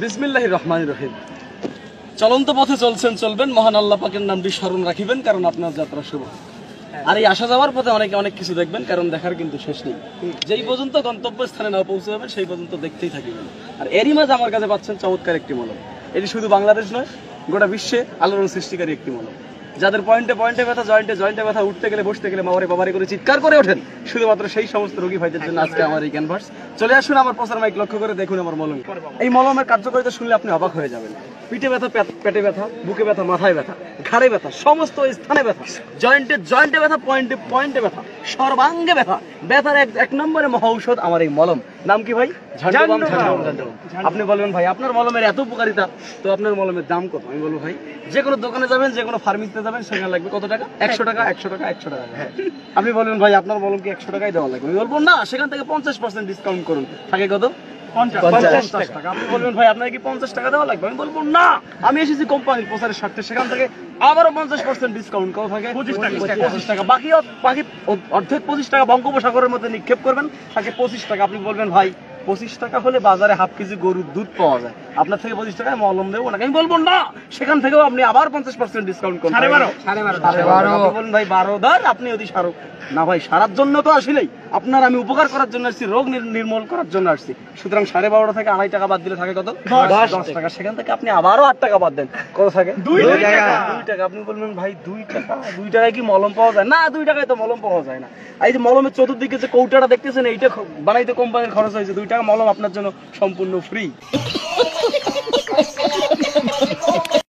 বিসমিল্লাহির রহমানির রহিম। চলন্ত পথে চলছেন, চলবেন, মহান আল্লাহ পাকের নামটি স্মরণ রাখিবেন, কারণ আপনার যাত্রা শুভ। আর এই আসা যাওয়ার পথে অনেকে অনেক কিছু দেখবেন, কারণ দেখার কিন্তু শেষ নেই। যেই পর্যন্ত গন্তব্য স্থানে না পৌঁছে যাবেন সেই পর্যন্ত দেখতেই থাকিবেন। আর এরই মাঝে আমার কাছে পাচ্ছেন চমৎকার একটি মলম। এটি শুধু বাংলাদেশ নয়, গোটা বিশ্বে আলোড়ন সৃষ্টিকারী একটি মলম। যাদের পয়েন্টে পয়েন্টে ব্যথা, জয়েন্টে ব্যথা, উঠতে গেলে বসতে গেলে মামারে বাবারে করে চিৎকার করে ওঠেন, শুধুমাত্র সেই সমস্ত রোগী ভাইদের জন্য আজকে আমার এই ক্যানভাস। চলে আসুন আমার প্রচার মাইক লক্ষ্য করে দেখুন আমার মলম। এই মলমের কার্যকারিতা শুনলে আপনি অবাক হয়ে যাবেন। পিঠে ব্যথা, পেটে ব্যথা, বুকে ব্যথা, মাথায় ব্যথা, ঘাড়ে ব্যথা, সমস্ত স্থানে ব্যথা, জয়েন্টে ব্যথা, পয়েন্টে ব্যথা, সর্বাঙ্গে ব্যথা, ব্যথার এক নম্বরে মহা ঔষধ আমার এই মলম। নাম কি ভাই? ঝান্ডুবাম। আপনি বলবেন ভাই আপনার মলমের এত উপকারিতা, তো আপনার মলমের দাম কত? আমি বলবো ভাই, যে কোনো দোকানে যাবেন, যে কোনো ফার্মেসিতে যাবেন, সেখানে লাগবে কত টাকা? 100 টাকা, 100 টাকা, 100 টাকা। হ্যাঁ, আপনি বলবেন ভাই আপনার মলম কি 100 টাকাই দেওয়া লাগবে? আমি বলবো না, সেখান থেকে 50% ডিসকাউন্ট করুন। থাকে কত? 50 টাকা। আপনি বলবেন ভাই আপনার কি 50 টাকা দেওয়া লাগবে? আমি বলবো না, আমি এসেছি কোম্পানির প্রচারের স্বার্থে, সেখান থেকে আবারও 50% ডিসকাউন্ট কত থাকে? 25 টাকা। বাকি অর্ধেক 25 টাকা বঙ্গোপসাগরের মধ্যে নিক্ষেপ করবেন, থাকে 25 টাকা। আপনি বলবেন ভাই 25 টাকা হলে বাজারে হাফ কেজি গরুর দুধ পাওয়া যায়, আপনার থেকে 25 টাকায় মলম দেবো না। আমি বলবো না, সেখান থেকেও আপনি আবার 50% ডিসকাউন্ট করুন। 12.5 আপনি বলুন ভাই 12 ধর, আপনি যদি সারো না ভাই, সারার জন্য তো আসলেই আপনার আমি উপকার করার জন্য আসছি, রোগ নির্মূল করার জন্য আসছি। সুতরাং 12.5 থেকে 2.5 টাকা বাদ দিলে থাকে কত? 10 টাকা। সেখান থেকে আপনি আবারও 8 টাকা বাদ দেন, কত থাকে? 2 টাকা। আপনি বলবেন ভাই 2 টাকা, 2 টাকায় কি মলম পাওয়া যায়? না, 2 টাকায় তো মলম পাওয়া যায় না। এই যে মলমের চতুর্দিকে যে কৌটাটা দেখতেছেন, এইটা বানাইতে কোম্পানির খরচ হয়েছে 2 টাকা। মলম আপনার জন্য সম্পূর্ণ ফ্রি।